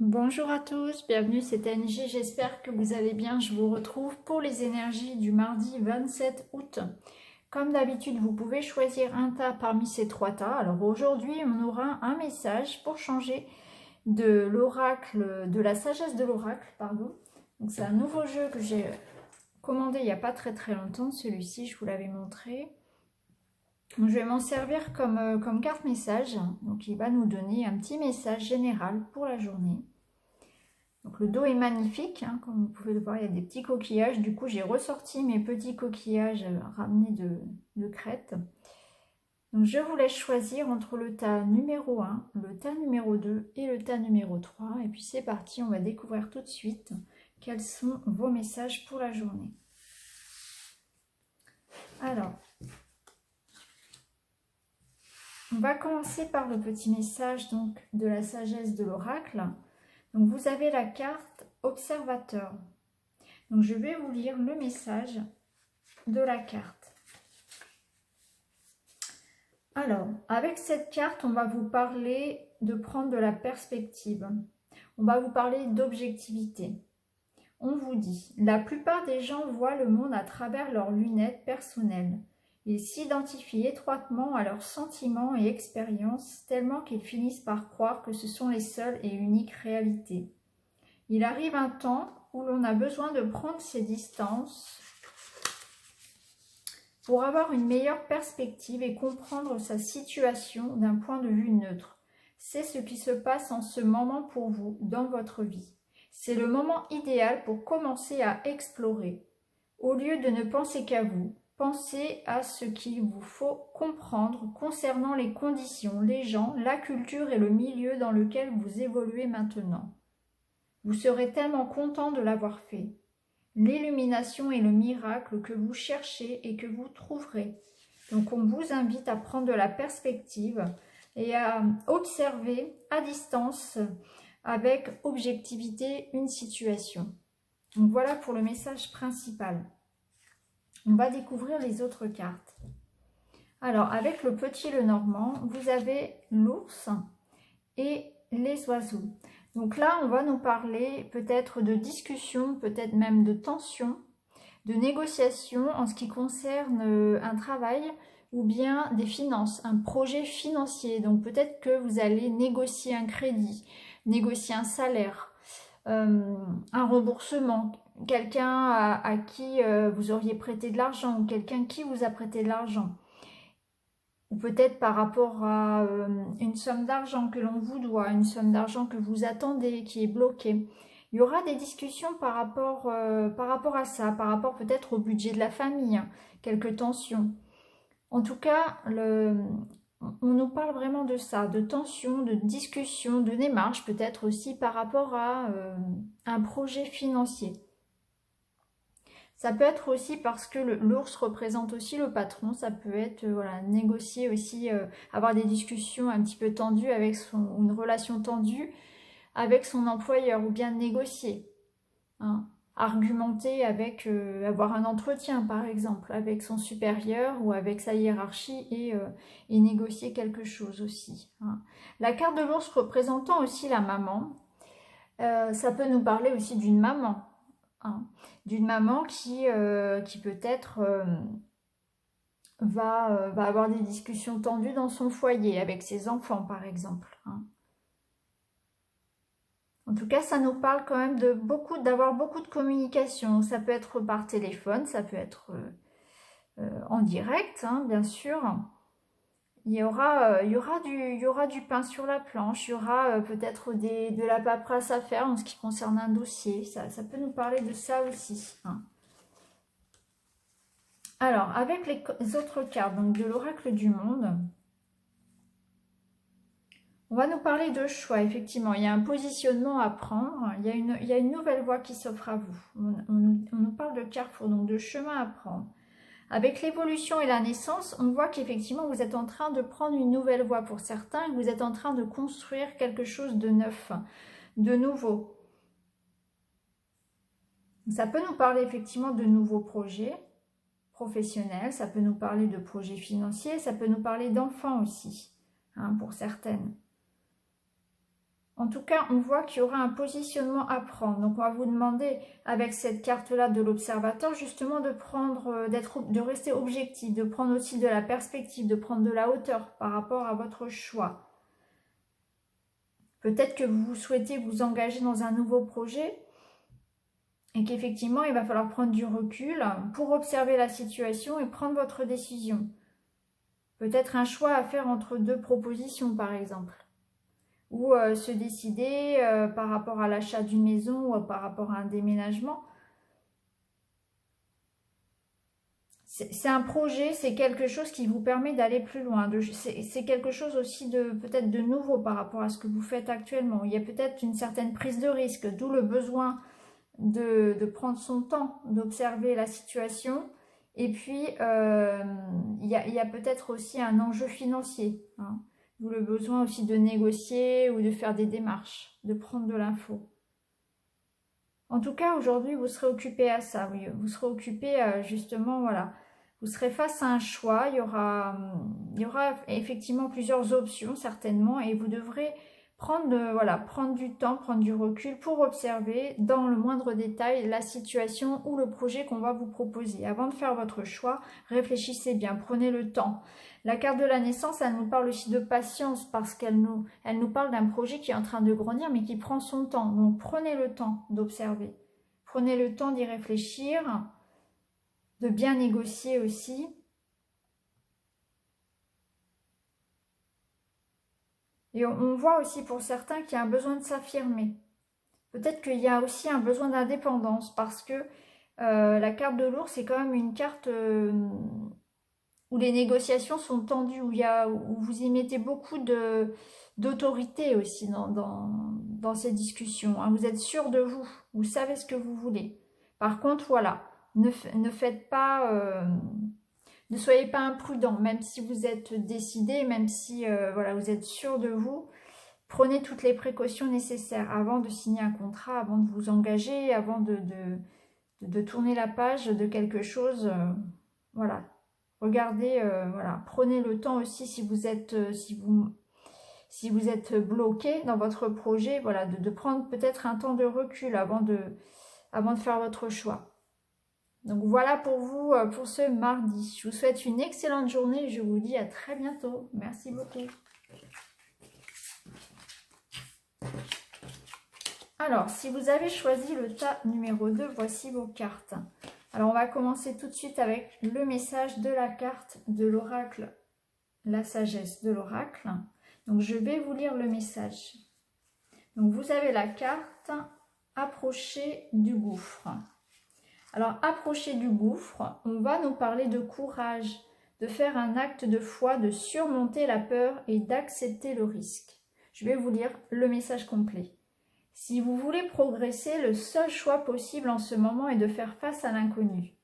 Bonjour à tous, bienvenue, c'est Angie, j'espère que vous allez bien. Je vous retrouve pour les énergies du mardi 27 août. Comme d'habitude, vous pouvez choisir un tas parmi ces trois tas. Alors aujourd'hui, on aura un message pour changer de l'oracle, de la sagesse de l'oracle, pardon. Donc c'est un nouveau jeu que j'ai commandé il n'y a pas très longtemps, celui-ci, je vous l'avais montré. Donc, je vais m'en servir comme carte message. Donc il va nous donner un petit message général pour la journée. Donc le dos est magnifique, hein, comme vous pouvez le voir, il y a des petits coquillages. Du coup, j'ai ressorti mes petits coquillages ramenés de Crète. Donc je vous laisse choisir entre le tas numéro 1, le tas numéro 2 et le tas numéro 3. Et puis c'est parti, on va découvrir tout de suite quels sont vos messages pour la journée. Alors, on va commencer par le petit message donc, de la sagesse de l'oracle. Donc vous avez la carte observateur. Donc je vais vous lire le message de la carte. Alors, avec cette carte, on va vous parler de prendre de la perspective. On va vous parler d'objectivité. On vous dit, la plupart des gens voient le monde à travers leurs lunettes personnelles. Ils s'identifient étroitement à leurs sentiments et expériences tellement qu'ils finissent par croire que ce sont les seules et uniques réalités. Il arrive un temps où l'on a besoin de prendre ses distances pour avoir une meilleure perspective et comprendre sa situation d'un point de vue neutre. C'est ce qui se passe en ce moment pour vous dans votre vie. C'est le moment idéal pour commencer à explorer. Au lieu de ne penser qu'à vous, pensez à ce qu'il vous faut comprendre concernant les conditions, les gens, la culture et le milieu dans lequel vous évoluez maintenant. Vous serez tellement content de l'avoir fait. L'illumination est le miracle que vous cherchez et que vous trouverez. Donc on vous invite à prendre de la perspective et à observer à distance avec objectivité une situation. Donc voilà pour le message principal. On va découvrir les autres cartes. Alors avec le petit Lenormand, vous avez l'ours et les oiseaux. Donc là, on va nous parler peut-être de discussion, peut-être même de tension, de négociation en ce qui concerne un travail ou bien des finances, un projet financier. Donc peut-être que vous allez négocier un crédit, négocier un salaire, un remboursement, quelqu'un à qui vous auriez prêté de l'argent ou quelqu'un qui vous a prêté de l'argent. Ou peut-être par rapport à une somme d'argent que l'on vous doit, une somme d'argent que vous attendez, qui est bloquée. Il y aura des discussions par rapport à ça, par rapport peut-être au budget de la famille, hein, quelques tensions. En tout cas, on nous parle vraiment de ça, de tensions, de discussions, de démarches, peut-être aussi par rapport à un projet financier. Ça peut être aussi parce que l'ours représente aussi le patron, ça peut être voilà, négocier aussi, avoir des discussions un petit peu tendues avec une relation tendue avec son employeur ou bien négocier, hein. Argumenter avec, avoir un entretien par exemple avec son supérieur ou avec sa hiérarchie et négocier quelque chose aussi, hein. La carte de l'ours représentant aussi la maman, ça peut nous parler aussi d'une maman. Hein, d'une maman qui peut-être va avoir des discussions tendues dans son foyer avec ses enfants par exemple, hein. En tout cas, ça nous parle quand même d'avoir beaucoup de communication. Ça peut être par téléphone, ça peut être en direct, hein, bien sûr. Il y aura du pain sur la planche, il y aura peut-être de la paperasse à faire en ce qui concerne un dossier. Ça peut nous parler de ça aussi, hein. Alors, avec les autres cartes donc de l'oracle du monde, on va nous parler de choix. Effectivement, il y a un positionnement à prendre, il y a une nouvelle voie qui s'offre à vous. On nous parle de carrefour, donc de chemin à prendre. Avec l'évolution et la naissance, on voit qu'effectivement, vous êtes en train de prendre une nouvelle voie pour certains, et vous êtes en train de construire quelque chose de neuf, de nouveau. Ça peut nous parler effectivement de nouveaux projets professionnels, ça peut nous parler de projets financiers, ça peut nous parler d'enfants aussi, hein, pour certaines. En tout cas, on voit qu'il y aura un positionnement à prendre. Donc, on va vous demander, avec cette carte-là de l'observateur, justement de prendre, de rester objectif, de prendre aussi de la perspective, de prendre de la hauteur par rapport à votre choix. Peut-être que vous souhaitez vous engager dans un nouveau projet et qu'effectivement, il va falloir prendre du recul pour observer la situation et prendre votre décision. Peut-être un choix à faire entre deux propositions, par exemple. Ou se décider par rapport à l'achat d'une maison ou par rapport à un déménagement. C'est un projet, c'est quelque chose qui vous permet d'aller plus loin. C'est quelque chose aussi de peut-être de nouveau par rapport à ce que vous faites actuellement. Il y a peut-être une certaine prise de risque, d'où le besoin de prendre son temps, d'observer la situation. Et puis, il y a peut-être aussi un enjeu financier, hein. D'où le besoin aussi de négocier ou de faire des démarches, de prendre de l'info. En tout cas, aujourd'hui, vous serez occupé à ça, oui. Vous serez occupé justement, voilà. Vous serez face à un choix, il y aura effectivement plusieurs options, certainement, et vous devrez prendre du temps, prendre du recul pour observer dans le moindre détail la situation ou le projet qu'on va vous proposer. Avant de faire votre choix, réfléchissez bien, prenez le temps. La carte de la naissance, elle nous parle aussi de patience parce qu'elle nous parle d'un projet qui est en train de grandir mais qui prend son temps. Donc prenez le temps d'observer. Prenez le temps d'y réfléchir, de bien négocier aussi. Et on voit aussi pour certains qu'il y a un besoin de s'affirmer. Peut-être qu'il y a aussi un besoin d'indépendance parce que la carte de l'ours, c'est quand même une carte où les négociations sont tendues, où vous y mettez beaucoup d'autorité aussi dans ces discussions, hein. Vous êtes sûr de vous, vous savez ce que vous voulez. Par contre, voilà, ne faites pas... ne soyez pas imprudent, même si vous êtes décidé, même si voilà, vous êtes sûr de vous. Prenez toutes les précautions nécessaires avant de signer un contrat, avant de vous engager, avant de tourner la page de quelque chose. Voilà. Regardez, voilà. Prenez le temps aussi si vous êtes, si vous êtes bloqué dans votre projet, voilà, de prendre peut-être un temps de recul avant de faire votre choix. Donc voilà pour vous, pour ce mardi. Je vous souhaite une excellente journée et je vous dis à très bientôt. Merci beaucoup. Alors, si vous avez choisi le tas numéro 2, voici vos cartes. Alors, on va commencer tout de suite avec le message de la carte de l'oracle, la sagesse de l'oracle. Donc, je vais vous lire le message. Donc, vous avez la carte « Approcher du gouffre ». Alors, approcher du gouffre, on va nous parler de courage, de faire un acte de foi, de surmonter la peur et d'accepter le risque. Je vais vous lire le message complet. Si vous voulez progresser, le seul choix possible en ce moment est de faire face à l'inconnu.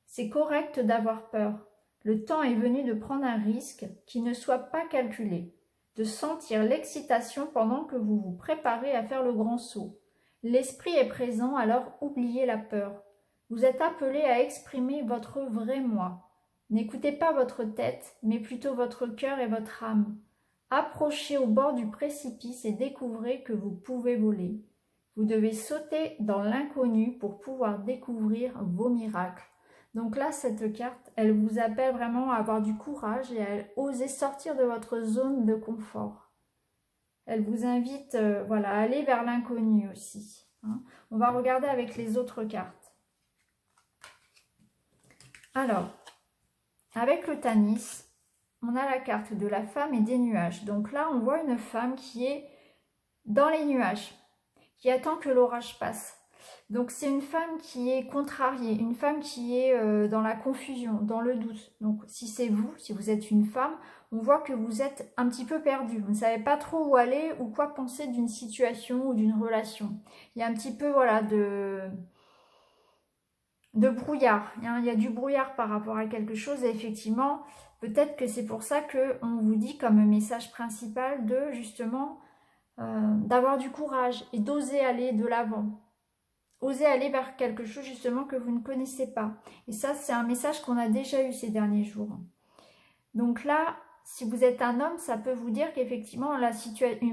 C'est correct d'avoir peur. Le temps est venu de prendre un risque qui ne soit pas calculé, de sentir l'excitation pendant que vous vous préparez à faire le grand saut. L'esprit est présent, alors oubliez la peur. Vous êtes appelé à exprimer votre vrai moi. N'écoutez pas votre tête, mais plutôt votre cœur et votre âme. Approchez au bord du précipice et découvrez que vous pouvez voler. Vous devez sauter dans l'inconnu pour pouvoir découvrir vos miracles. Donc là, cette carte, elle vous appelle vraiment à avoir du courage et à oser sortir de votre zone de confort. Elle vous invite voilà, à aller vers l'inconnu aussi, hein. On va regarder avec les autres cartes. Alors, avec le Tanis, on a la carte de la femme et des nuages. Donc là, on voit une femme qui est dans les nuages, qui attend que l'orage passe. Donc c'est une femme qui est contrariée, une femme qui est dans la confusion, dans le doute. Donc si c'est vous, si vous êtes une femme, on voit que vous êtes un petit peu perdu. Vous ne savez pas trop où aller ou quoi penser d'une situation ou d'une relation. Il y a un petit peu voilà, de brouillard. Il y a du brouillard par rapport à quelque chose. Et effectivement, peut-être que c'est pour ça qu'on vous dit comme message principal de justement d'avoir du courage et d'oser aller de l'avant. Oser aller vers quelque chose justement que vous ne connaissez pas. Et ça, c'est un message qu'on a déjà eu ces derniers jours. Donc là, si vous êtes un homme, ça peut vous dire qu'effectivement,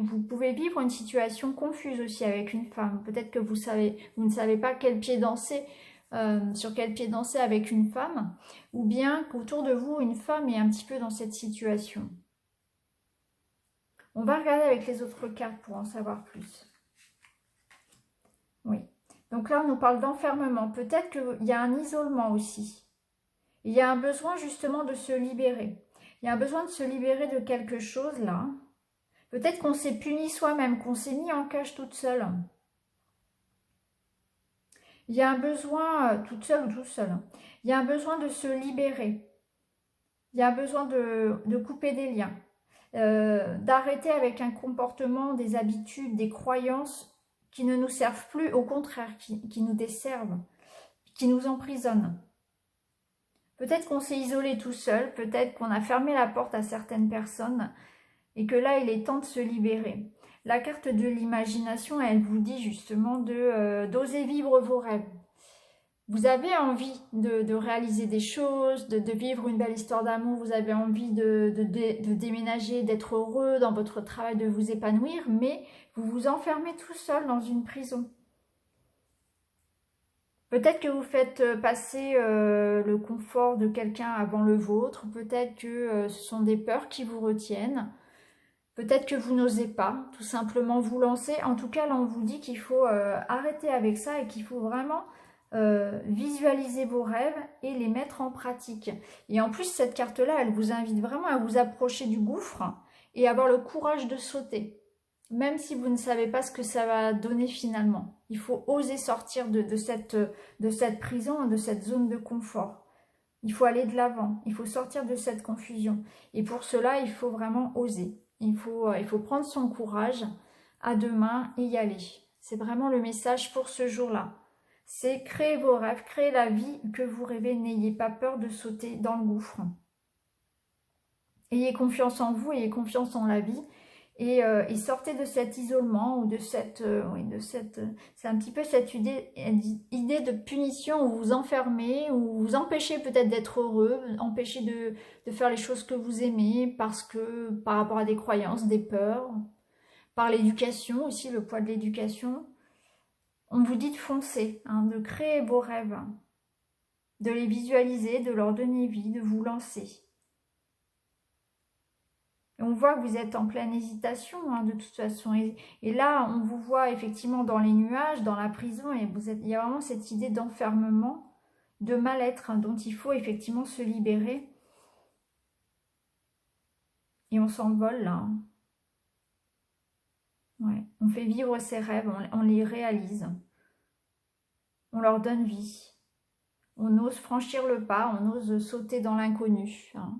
vous pouvez vivre une situation confuse aussi avec une femme. Peut-être que vous ne savez pas quel pied danser, sur quel pied danser avec une femme, ou bien qu'autour de vous, une femme est un petit peu dans cette situation. On va regarder avec les autres cartes pour en savoir plus. Oui. Donc là, on nous parle d'enfermement. Peut-être qu'il y a un isolement aussi. Il y a un besoin justement de se libérer. Il y a un besoin de se libérer de quelque chose là. Peut-être qu'on s'est puni soi-même, qu'on s'est mis en cage toute seule. Il y a un besoin, toute seule ou tout seul, il y a un besoin de se libérer. Il y a un besoin de couper des liens. D'arrêter avec un comportement, des habitudes, des croyances qui ne nous servent plus, au contraire, qui nous desservent, qui nous emprisonnent. Peut-être qu'on s'est isolé tout seul, peut-être qu'on a fermé la porte à certaines personnes et que là, il est temps de se libérer. La carte de l'imagination, elle vous dit justement d'oser vivre vos rêves. Vous avez envie de réaliser des choses, de vivre une belle histoire d'amour, vous avez envie de déménager, d'être heureux dans votre travail, de vous épanouir, mais vous vous enfermez tout seul dans une prison. Peut-être que vous faites passer le confort de quelqu'un avant le vôtre, peut-être que ce sont des peurs qui vous retiennent, peut-être que vous n'osez pas tout simplement vous lancer. En tout cas, là, on vous dit qu'il faut arrêter avec ça et qu'il faut vraiment visualiser vos rêves et les mettre en pratique. Et en plus, cette carte-là, elle vous invite vraiment à vous approcher du gouffre et avoir le courage de sauter. Même si vous ne savez pas ce que ça va donner finalement. Il faut oser sortir de cette prison, de cette zone de confort. Il faut aller de l'avant, il faut sortir de cette confusion. Et pour cela, il faut vraiment oser. Il faut prendre son courage à deux mains et y aller. C'est vraiment le message pour ce jour-là. C'est créer vos rêves, créer la vie que vous rêvez. N'ayez pas peur de sauter dans le gouffre. Ayez confiance en vous, ayez confiance en la vie. Et sortez de cet isolement ou de cette... c'est un petit peu cette idée de punition où vous vous enfermez, où vous empêchez peut-être d'être heureux, empêchez de faire les choses que vous aimez parce que par rapport à des croyances, des peurs, par l'éducation aussi, le poids de l'éducation. On vous dit de foncer, hein, de créer vos rêves, de les visualiser, de leur donner vie, de vous lancer. Et on voit que vous êtes en pleine hésitation, hein, de toute façon. Et là, on vous voit effectivement dans les nuages, dans la prison, et il y a vraiment cette idée d'enfermement, de mal-être, hein, dont il faut effectivement se libérer. Et on s'envole là. Hein. Ouais. On fait vivre ses rêves, on les réalise. On leur donne vie. On ose franchir le pas, on ose sauter dans l'inconnu. Hein.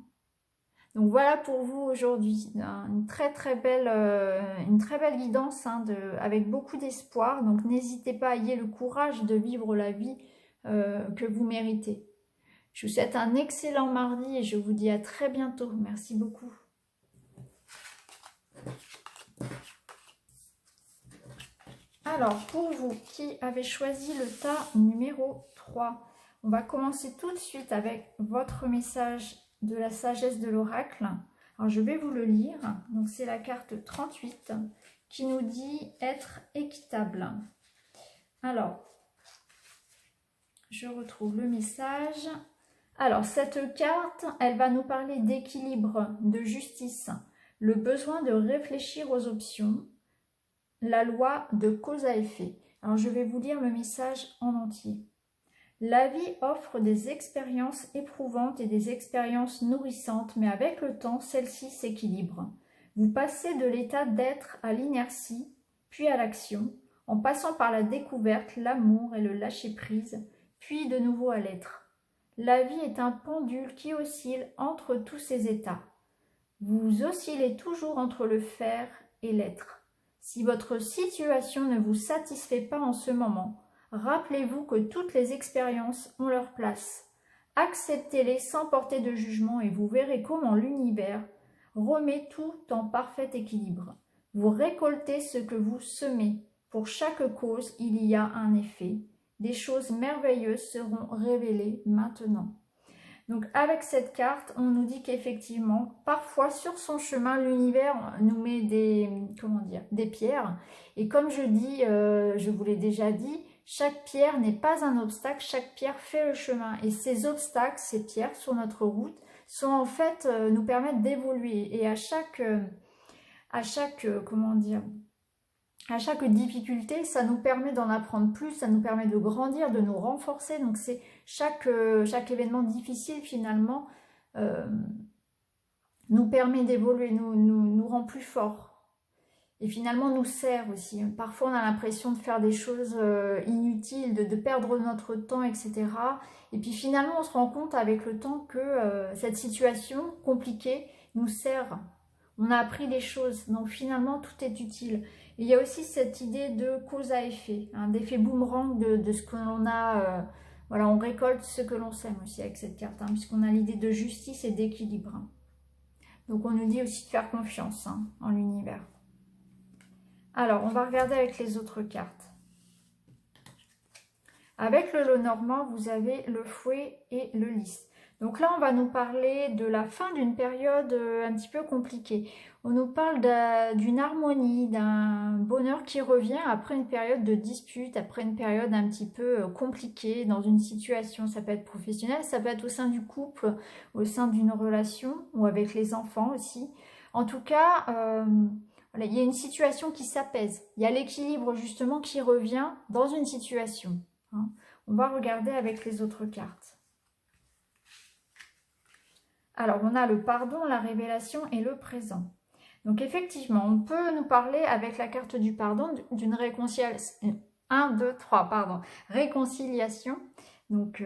Donc voilà pour vous aujourd'hui, une très belle guidance hein, avec beaucoup d'espoir. Donc n'hésitez pas, ayez le courage de vivre la vie que vous méritez. Je vous souhaite un excellent mardi et je vous dis à très bientôt. Merci beaucoup. Alors pour vous qui avez choisi le tas numéro 3, on va commencer tout de suite avec votre message de la sagesse de l'oracle. Alors je vais vous le lire. Donc c'est la carte 38 qui nous dit être équitable. Alors je retrouve le message. Alors cette carte, elle va nous parler d'équilibre, de justice, le besoin de réfléchir aux options, la loi de cause à effet. Alors je vais vous lire le message en entier. La vie offre des expériences éprouvantes et des expériences nourrissantes, mais avec le temps, celles-ci s'équilibrent. Vous passez de l'état d'être à l'inertie, puis à l'action, en passant par la découverte, l'amour et le lâcher-prise, puis de nouveau à l'être. La vie est un pendule qui oscille entre tous ces états. Vous oscillez toujours entre le faire et l'être. Si votre situation ne vous satisfait pas en ce moment, rappelez-vous que toutes les expériences ont leur place. Acceptez-les sans porter de jugement et vous verrez comment l'univers remet tout en parfait équilibre. Vous récoltez ce que vous semez. Pour chaque cause, il y a un effet. Des choses merveilleuses seront révélées maintenant. Donc avec cette carte, on nous dit qu'effectivement, parfois sur son chemin, l'univers nous met des, comment dire, des pierres. Et comme je dis, je vous l'ai déjà dit, chaque pierre n'est pas un obstacle, chaque pierre fait le chemin. Et ces obstacles, ces pierres sur notre route, sont en fait, nous permettent d'évoluer. Et comment dire, à chaque difficulté, ça nous permet d'en apprendre plus, ça nous permet de grandir, de nous renforcer. Donc c'est chaque événement difficile finalement nous permet d'évoluer, nous rend plus forts. Et finalement nous sert aussi. Parfois on a l'impression de faire des choses inutiles, de perdre notre temps, etc. Et puis finalement on se rend compte avec le temps que cette situation compliquée nous sert. On a appris des choses, donc finalement tout est utile. Et il y a aussi cette idée de cause à effet, hein, d'effet boomerang de ce que l'on a. Voilà, on récolte ce que l'on sème aussi avec cette carte, hein, puisqu'on a l'idée de justice et d'équilibre. Hein. Donc on nous dit aussi de faire confiance en l'univers. Alors, on va regarder avec les autres cartes. Avec le lot normand, vous avez le fouet et le lys. Donc là, on va nous parler de la fin d'une période un petit peu compliquée. On nous parle d'une harmonie, d'un bonheur qui revient après une période de dispute, après une période un petit peu compliquée dans une situation. Ça peut être professionnel, ça peut être au sein du couple, au sein d'une relation ou avec les enfants aussi. En tout cas, voilà, il y a une situation qui s'apaise. Il y a l'équilibre justement qui revient dans une situation. Hein. On va regarder avec les autres cartes. Alors, on a le pardon, la révélation et le présent. Donc, effectivement, on peut nous parler avec la carte du pardon d'une réconciliation. 1, 2, 3, pardon. Réconciliation. Donc,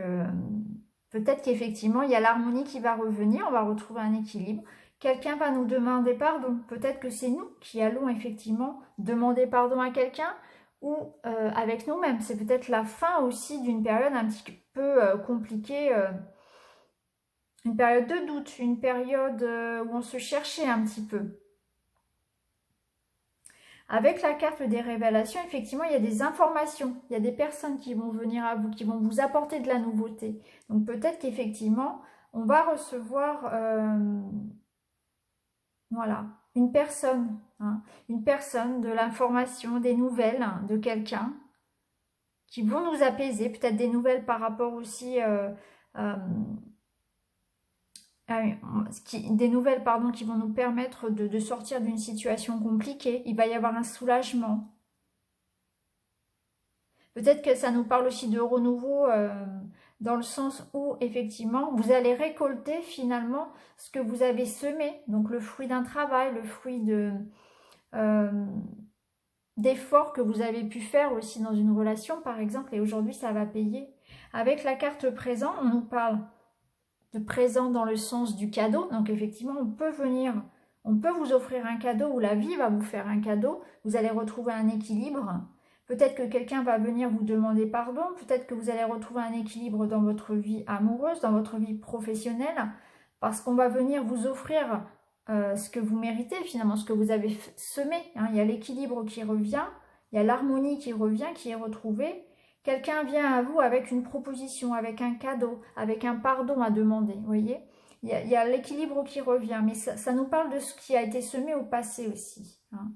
peut-être qu'effectivement, il y a l'harmonie qui va revenir. On va retrouver un équilibre. Quelqu'un va nous demander pardon. Peut-être que c'est nous qui allons effectivement demander pardon à quelqu'un ou avec nous-mêmes. C'est peut-être la fin aussi d'une période un petit peu compliquée. Une période de doute, une période où on se cherchait un petit peu. Avec la carte des révélations, effectivement, il y a des informations, il y a des personnes qui vont venir à vous, qui vont vous apporter de la nouveauté. Donc peut-être qu'effectivement, on va recevoir voilà, une personne, de l'information, des nouvelles de quelqu'un qui vont nous apaiser, peut-être des nouvelles par rapport aussi des nouvelles qui vont nous permettre de sortir d'une situation compliquée. Il va y avoir un soulagement. Peut-être que ça nous parle aussi de renouveau dans le sens où effectivement vous allez récolter finalement ce que vous avez semé. Donc le fruit d'un travail, le fruit d'efforts que vous avez pu faire aussi dans une relation par exemple. Et aujourd'hui ça va payer. Avec la carte présent, on nous parle de présent dans le sens du cadeau. Donc effectivement, on peut vous offrir un cadeau ou la vie va vous faire un cadeau. Vous allez retrouver un équilibre. Peut-être que quelqu'un va venir vous demander pardon. Peut-être que vous allez retrouver un équilibre dans votre vie amoureuse, dans votre vie professionnelle. Parce qu'on va venir vous offrir ce que vous méritez finalement, ce que vous avez semé. Hein. Il y a l'équilibre qui revient. Il y a l'harmonie qui revient, qui est retrouvée. Quelqu'un vient à vous avec une proposition, avec un cadeau, avec un pardon à demander, vous voyez. Il y a l'équilibre qui revient, mais ça nous parle de ce qui a été semé au passé aussi. Hein.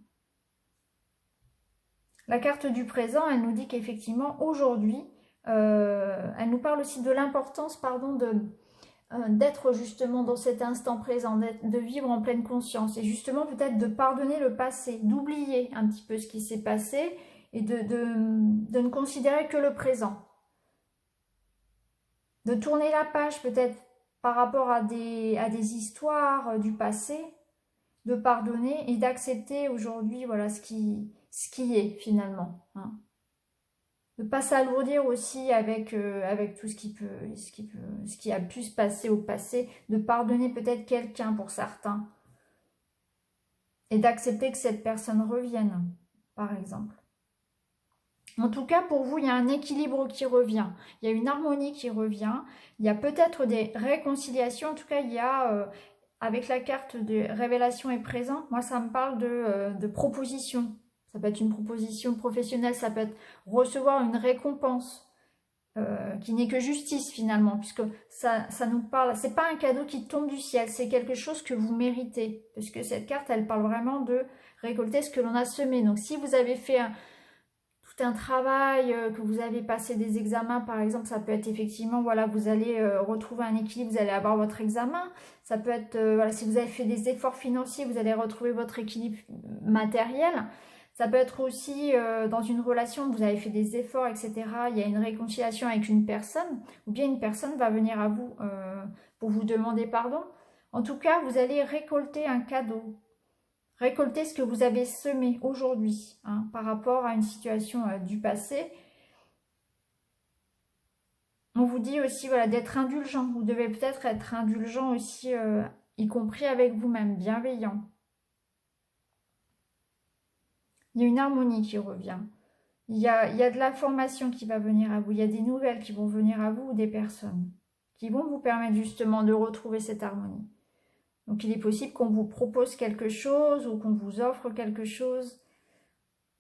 La carte du présent, elle nous dit qu'effectivement, aujourd'hui, elle nous parle aussi de l'importance, d'être justement dans cet instant présent, de vivre en pleine conscience, et justement peut-être de pardonner le passé, d'oublier un petit peu ce qui s'est passé, et de ne considérer que le présent. De tourner la page peut-être par rapport à des histoires du passé, de pardonner et d'accepter aujourd'hui voilà, ce qui est finalement. Hein. De ne pas s'alourdir aussi avec tout ce qui a pu se passer au passé, de pardonner peut-être quelqu'un pour certains et d'accepter que cette personne revienne, par exemple. En tout cas, pour vous, il y a un équilibre qui revient. Il y a une harmonie qui revient. Il y a peut-être des réconciliations. En tout cas, il y a, avec la carte de révélation et présent, moi, ça me parle de proposition. Ça peut être une proposition professionnelle, ça peut être recevoir une récompense. qui n'est que justice finalement, puisque ça nous parle, c'est pas un cadeau qui tombe du ciel, c'est quelque chose que vous méritez, parce que cette carte, elle parle vraiment de récolter ce que l'on a semé. Donc si vous avez fait tout un travail, que vous avez passé des examens par exemple, ça peut être effectivement, voilà, vous allez retrouver un équilibre, vous allez avoir votre examen, ça peut être, voilà, si vous avez fait des efforts financiers, vous allez retrouver votre équilibre matériel, ça peut être aussi dans une relation, vous avez fait des efforts, etc., il y a une réconciliation avec une personne, ou bien une personne va venir à vous pour vous demander pardon. En tout cas, vous allez récolter un cadeau. Récoltez ce que vous avez semé aujourd'hui hein, par rapport à une situation du passé. On vous dit aussi voilà, d'être indulgent. Vous devez peut-être être indulgent aussi, y compris avec vous-même, bienveillant. Il y a une harmonie qui revient. Il y a de l'information qui va venir à vous. Il y a des nouvelles qui vont venir à vous ou des personnes qui vont vous permettre justement de retrouver cette harmonie. Donc il est possible qu'on vous propose quelque chose ou qu'on vous offre quelque chose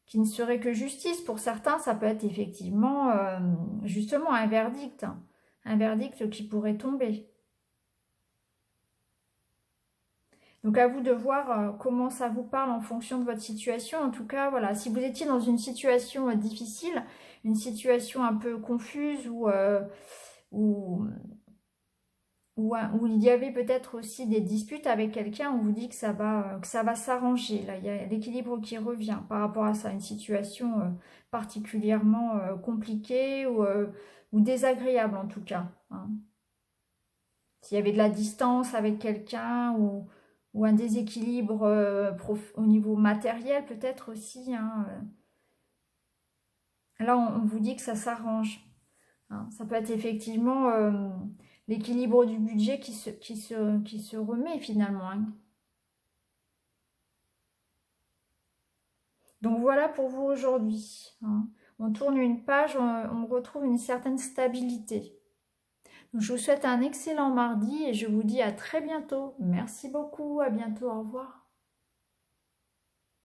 qui ne serait que justice. Pour certains, ça peut être effectivement justement un verdict. Hein, un verdict qui pourrait tomber. Donc à vous de voir comment ça vous parle en fonction de votre situation. En tout cas, voilà, si vous étiez dans une situation difficile, une situation un peu confuse ou il y avait peut-être aussi des disputes avec quelqu'un, on vous dit que ça va s'arranger. Là, il y a l'équilibre qui revient par rapport à ça, une situation particulièrement compliquée ou désagréable en tout cas. Hein. S'il y avait de la distance avec quelqu'un ou un déséquilibre au niveau matériel peut-être aussi. Hein. Là, on vous dit que ça s'arrange. Hein. Ça peut être effectivement l'équilibre du budget qui se remet finalement. Hein. Donc voilà pour vous aujourd'hui. Hein. On tourne une page, on retrouve une certaine stabilité. Donc, je vous souhaite un excellent mardi et je vous dis à très bientôt. Merci beaucoup, à bientôt, au revoir.